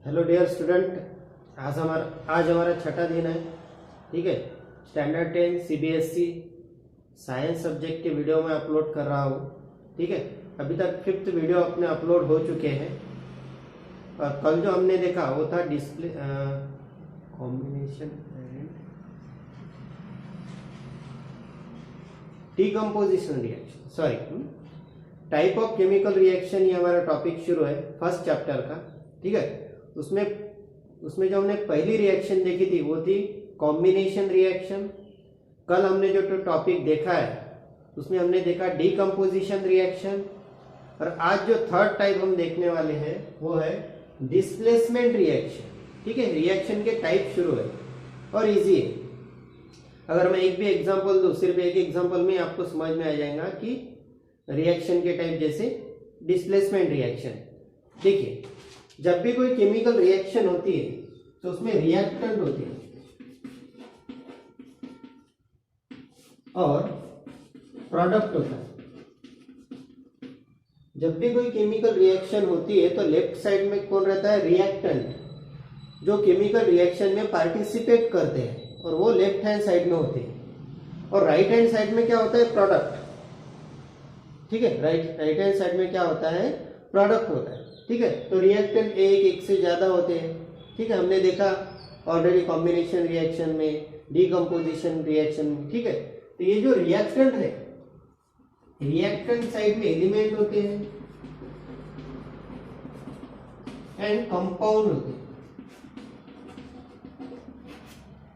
Hello dear student, आज हमारा छठा दिन है। ठीक है, स्टैंडर्ड 10 सीबीएसई साइंस सब्जेक्ट के वीडियो में अपलोड कर रहा हूँ। ठीक है, अभी तक 5th वीडियो अपने अपलोड हो चुके हैं और कल जो हमने देखा वो था display combination and decomposition reaction, sorry type of chemical reaction, ये हमारा टॉपिक शुरू है फर्स्ट चैप्टर का। ठीक है, उसमें जो हमने पहली रिएक्शन देखी थी वो थी कॉम्बिनेशन रिएक्शन। कल हमने जो टॉपिक देखा है उसमें हमने देखा डीकम्पोजिशन रिएक्शन, और आज जो थर्ड टाइप हम देखने वाले हैं वो है डिस्प्लेसमेंट रिएक्शन। ठीक है, रिएक्शन के टाइप शुरू है और इजी है। अगर मैं एक भी एग्जांपल दूं, सिर्फ एक एग्जांपल में आपको समझ में आ जाएगा कि रिएक्शन के टाइप, जैसे डिस्प्लेसमेंट रिएक्शन। देखिए, जब भी कोई केमिकल रिएक्शन होती है तो उसमें रिएक्टेंट होते हैं और प्रोडक्ट होता है। जब भी कोई केमिकल रिएक्शन होती है तो लेफ्ट साइड में कौन रहता है? रिएक्टेंट, जो केमिकल रिएक्शन में पार्टिसिपेट करते हैं, और वो लेफ्ट हैंड साइड में होते हैं। और राइट हैंड साइड में क्या होता है? प्रोडक्ट। ठीक है, राइट हैंड साइड में क्या होता है? प्रोडक्ट होता है। ठीक है, तो रिएक्टेंट एक से ज्यादा होते हैं। ठीक है, हमने देखा ऑलरेडी कॉम्बिनेशन रिएक्शन में, डीकम्पोजिशन रिएक्शन में। ठीक है, तो ये जो रिएक्टेंट है, रिएक्टेंट साइड में एलिमेंट होते हैं एंड कंपाउंड होते हैं।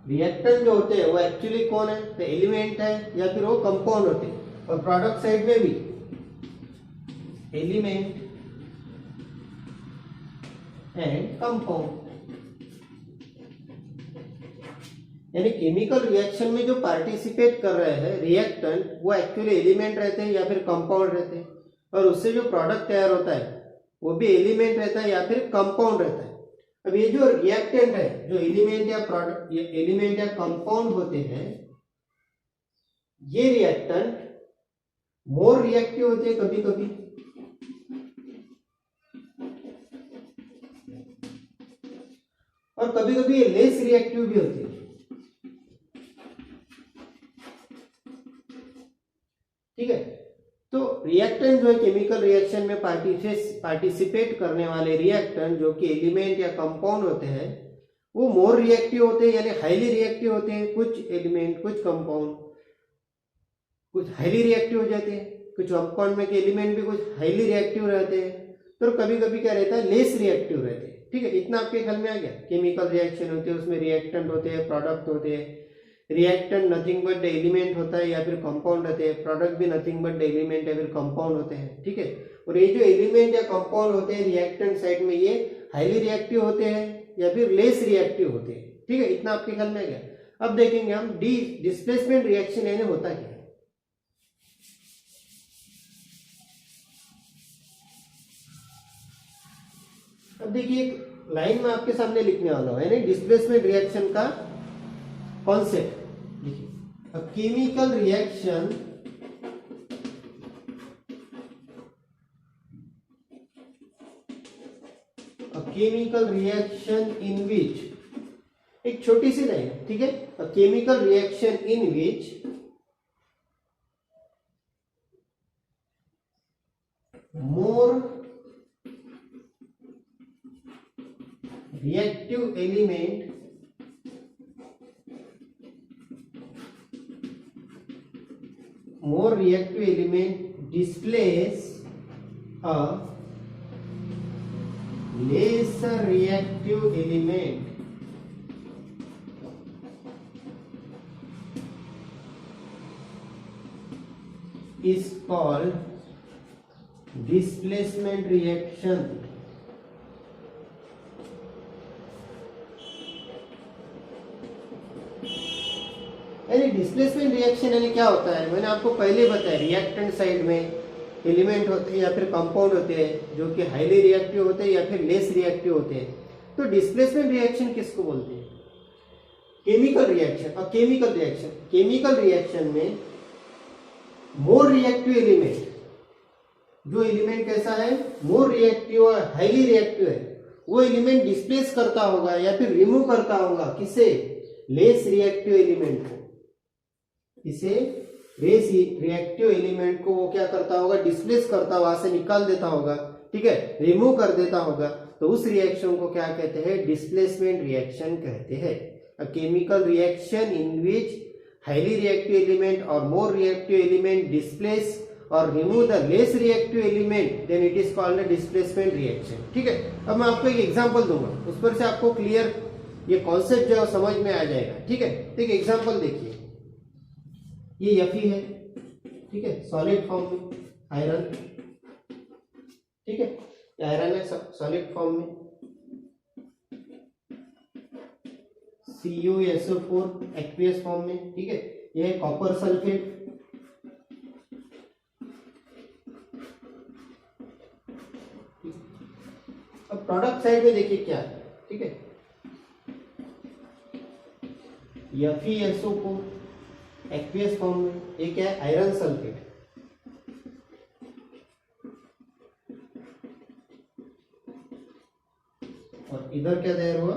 रिएक्टेंट जो होते हैं वो एक्चुअली कौन है? तो एलिमेंट है या फिर वो कंपाउंड होते हैं। और प्रोडक्ट साइड में भी एलिमेंट एंड कंपाउंड, यानी केमिकल रिएक्शन में जो पार्टिसिपेट कर रहे हैं रिएक्टेंट, वो एक्चुअली एलिमेंट रहते हैं या फिर कंपाउंड रहते हैं, और उससे जो प्रोडक्ट तैयार होता है वो भी एलिमेंट रहता है या फिर कंपाउंड रहता है। अब ये जो रिएक्टेंट है, जो एलिमेंट या प्रोडक्ट, ये एलिमेंट या कंपाउंड होते हैं, ये रिएक्टेंट मोर रिएक्टिव होते हैं कभी कभी, और कभी कभी ये लेस रिएक्टिव भी होती है। ठीक है, तो रिएक्टेंट जो है केमिकल रिएक्शन में पार्टिसिपेट करने वाले रिएक्टेंट जो कि एलिमेंट या कंपाउंड होते हैं, वो मोर रिएक्टिव होते हैं, यानी हाईली रिएक्टिव होते हैं। कुछ एलिमेंट, कुछ कंपाउंड कुछ हाईली रिएक्टिव हो जाते हैं, कुछ कंपाउंड में के एलिमेंट भी कुछ हाईली रिएक्टिव रहते हैं, तो कभी कभी क्या रहता है? लेस रिएक्टिव रहते हैं। ठीक है, इतना आपके ख्याल में आ गया। केमिकल रिएक्शन होती है, उसमें रिएक्टेंट होते हैं, प्रोडक्ट होते हैं। Reactant nothing but the element होता है या फिर कंपाउंड रहते हैं, प्रोडक्ट भी नथिंग बट द एलिमेंट या फिर कंपाउंड होते हैं। ठीक है, और ये जो एलिमेंट या कंपाउंड होते हैं रिएक्टेंट साइड में, ये हाईली रिएक्टिव होते हैं या फिर लेस रिएक्टिव होते हैं। ठीक है, इतना आपके ख्याल में आ गया। अब देखेंगे हम डिस्प्लेसमेंट रिएक्शन यानी होता क्या है। अब देखिए, एक लाइन में आपके सामने लिखने वाला हूं, यानी डिस्प्लेसमेंट रिएक्शन का कॉन्सेप्ट। देखिए, अ केमिकल रिएक्शन इन विच, एक छोटी सी लाइन, ठीक है, अ chemical reaction in which more reactive element displace a lesser reactive element is called displacement reaction। यानी डिस्प्लेसमेंट रिएक्शन यानी क्या होता है? मैंने आपको पहले बताया, रिएक्टेंट साइड में एलिमेंट होते हैं या फिर कंपाउंड होते हैं जो कि हाईली रिएक्टिव होते हैं या फिर लेस रिएक्टिव होते हैं। तो डिस्प्लेसमेंट रिएक्शन किसको बोलते हैं? Chemical reaction. और केमिकल रिएक्शन में मोर रिएक्टिव एलिमेंट, जो एलिमेंट कैसा है, मोर रिएक्टिव और हाईली रिएक्टिव है, वो एलिमेंट डिस्प्लेस करता होगा या फिर रिमूव करता होगा किसे, लेस रिएक्टिव एलिमेंट को, इसे लेस रिएक्टिव एलिमेंट को वो क्या करता होगा, डिस्प्लेस करता, वहां से निकाल देता होगा, ठीक है, रिमूव कर देता होगा। तो उस रिएक्शन को क्या कहते हैं, डिस्प्लेसमेंट रिएक्शन कहते हैं। A chemical reaction in which highly reactive element और मोर रिएक्टिव एलिमेंट डिस्प्लेस और remove the less reactive element, then it is called a displacement reaction. ठीक है, अब मैं आपको एक एग्जांपल दूंगा, उस पर से आपको क्लियर ये कॉन्सेप्ट जो समझ में आ जाएगा। ठीक है, तो एक एग्जांपल देखिए, ये Fe है, ठीक है, सॉलिड फॉर्म में आयरन, ठीक है, आयरन है सॉलिड फॉर्म में, CuSO4 एक्वियस फॉर्म में, ठीक है, ये है कॉपर सल्फेट, अब प्रोडक्ट साइड में देखिए क्या है, ठीक है, FeSO4 एक्वियस फॉर्म में, ये क्या है, आयरन सल्फेट, और इधर क्या तैयार हुआ,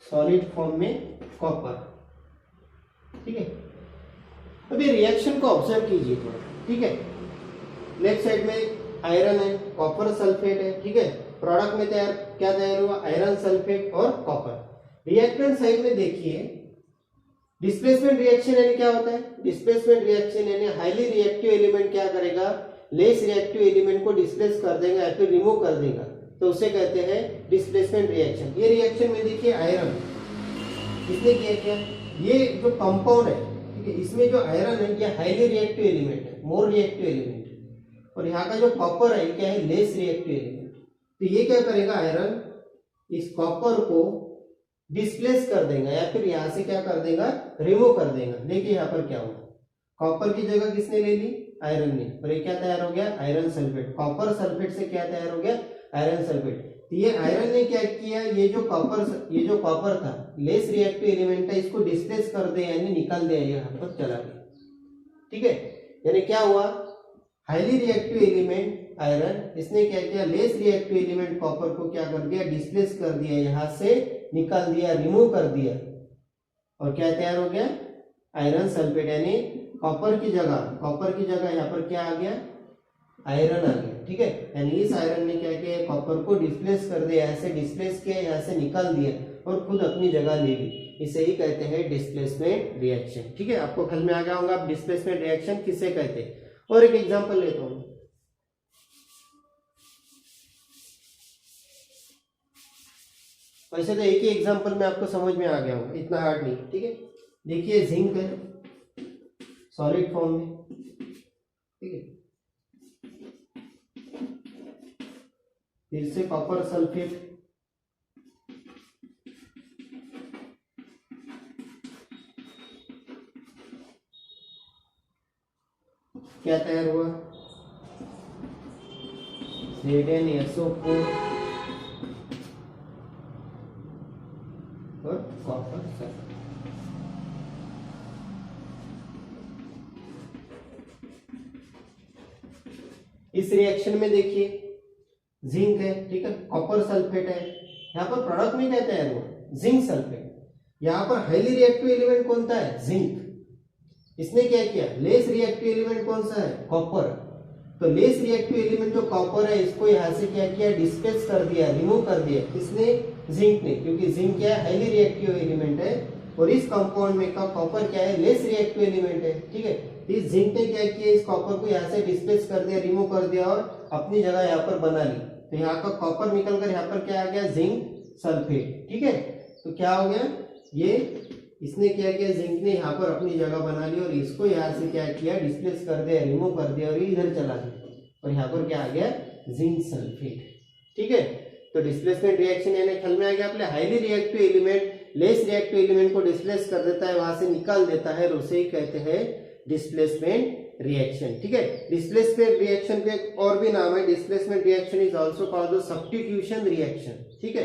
सॉलिड फॉर्म में कॉपर। ठीक है, अब ये रिएक्शन को ऑब्जर्व कीजिए थोड़ा, ठीक है, लेफ्ट साइड में आयरन है, कॉपर सल्फेट है, ठीक है, प्रोडक्ट में क्या तैयार हुआ, आयरन सल्फेट और कॉपर। रिएक्टेंट साइड में देखिए, डिस्प्लेसमेंट रिएक्शन यानी क्या होता है, डिस्प्लेसमेंट रिएक्शन यानी हाईली रिएक्टिव एलिमेंट क्या करेगा, लेस रिएक्टिव एलिमेंट को डिस्प्लेस कर देगा या फिर रिमूव कर देगा, तो उसे कहते हैं डिस्प्लेसमेंट रिएक्शन। ये रिएक्शन में देखिए आयरन, इसने क्या, ये जो कंपाउंड है, ठीक है, इसमें जो आयरन है ये हाईली रिएक्टिव एलिमेंट है, मोर रिएक्टिव एलिमेंट है, और यहाँ का जो कॉपर है ये क्या है, लेस रिएक्टिव एलिमेंट। तो ये क्या करेगा, आयरन इस कॉपर को डिस्प्लेस कर देगा या फिर यहां से क्या कर देगा, रिमूव कर देगा। देखिए यहाँ पर क्या होगा, कॉपर की जगह किसने ले ली, आयरन ने, और ये क्या तैयार हो गया, आयरन सल्फेट। कॉपर सल्फेट से क्या तैयार हो गया, आयरन सल्फेट। तो ये आयरन ने क्या किया, ये जो कॉपर था, लेस रिएक्टिव एलिमेंट था, इसको डिस्प्लेस कर दे यानी निकाल दिया, यहाँ पर चला गया। ठीक है, यानी क्या हुआ, हाईली रिएक्टिव एलिमेंट आयरन, इसने क्या किया, लेस रिएक्टिव एलिमेंट कॉपर को क्या कर दिया, डिस्प्लेस कर दिया, यहां से निकाल दिया, रिमूव कर दिया, और क्या तैयार हो गया, आयरन सल्फेट। यानी कॉपर की जगह यहाँ पर क्या आ गया, आयरन आ गया। ठीक है, यानी इस आयरन ने क्या किया, कॉपर को डिस्प्लेस कर दिया, ऐसे डिस्प्लेस किया, यहाँ से निकाल दिया और खुद अपनी जगह ले ली। इसे ही कहते हैं डिस्प्लेसमेंट रिएक्शन। ठीक है, आपको ख्याल में आ गया होगा आप डिस्प्लेसमेंट रिएक्शन किसे कहते हैं। और एक एग्जांपल लेता हूं, वैसे तो एक ही एग्जांपल में आपको समझ में आ गया होगा, इतना हार्ड नहीं। ठीक है, देखिए जिंक है सॉलिड फॉर्म में, ठीक है, फिर से कॉपर सल्फेट, क्या तैयार हुआ, ZnSO4 और कॉपर सल्फेट। इस रिएक्शन में देखिए जिंक है, ठीक है, कॉपर सल्फेट है, यहाँ पर प्रोडक्ट में क्या तैयार हुआ, जिंक सल्फेट। यहाँ पर हाईली रिएक्टिव एलिमेंट कौन सा है, जिंक। इसने क्या किया, लेस रिएक्टिव एलिमेंट कौन सा है, कॉपर। तो लेस रिएक्टिव एलिमेंट जो कॉपर है, इसको यहाँ से क्या किया, डिस्प्लेस कर दिया, रिमूव कर दिया, किसने, जिंक ने, क्योंकि जिंक क्या है, हाईली रिएक्टिव एलिमेंट है, और इस कंपाउंड में का कॉपर क्या है, लेस रिएक्टिव एलिमेंट है। ठीक है, इस जिंक ने क्या किया, इस कॉपर को यहाँ से डिस्प्लेस कर दिया, रिमूव कर दिया और अपनी जगह यहाँ पर बना ली। तो यहाँ का कॉपर निकलकर यहाँ पर क्या आ गया, जिंक सल्फेट। ठीक है, तो क्या हो गया, ये इसने क्या किया, जिंक ने यहाँ पर अपनी जगह बना ली और इसको यहाँ से क्या किया, डिस्प्लेस कर दिया, रिमूव कर दिया और इधर चला गया, और यहाँ पर क्या आ गया, जिंक सल्फेट। ठीक है, तो डिस्प्लेसमेंट रिएक्शन यानी ख्याल में आ गया अपने, highly reactive element less reactive element को डिस्प्लेस कर देता है, वहां से निकाल देता है, और उसे ही कहते हैं डिस्प्लेसमेंट रिएक्शन। ठीक है, डिस्प्लेसमेंट रिएक्शन का एक और भी नाम है, displacement reaction is also called substitution reaction. ठीक है,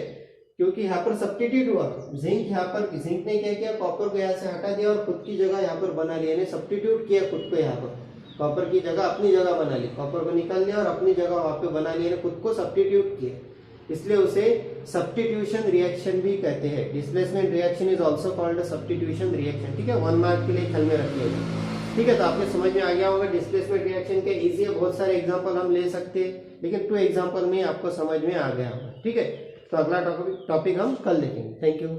क्योंकि यहाँ पर सब्स्टिट्यूट हुआ, जिंक यहाँ पर, जिंक ने क्या किया, कॉपर को यहाँ से हटा दिया और खुद की जगह यहाँ पर बना लिया, यानी सब्स्टिट्यूट किया खुद को, यहाँ पर कॉपर की जगह अपनी जगह बना ली, कॉपर को निकाल लिया और अपनी जगह वहां पे बना लिया, खुद को सब्स्टिट्यूट किया। इसलिए उसे सब्स्टिट्यूशन रिएक्शन भी कहते हैं। Displacement reaction is also called substitution reaction. ठीक है, 1 मार्क के लिए ख्याल में रखिएगा। ठीक है, तो आपको समझ में आ गया होगा डिस्प्लेसमेंट रिएक्शन के इजी है, बहुत सारे एग्जांपल हम ले सकते हैं, लेकिन 2 एग्जांपल में आपको समझ में आ गया होगा। ठीक है, तो अगला टॉपिक हम कल देखेंगे। Thank you.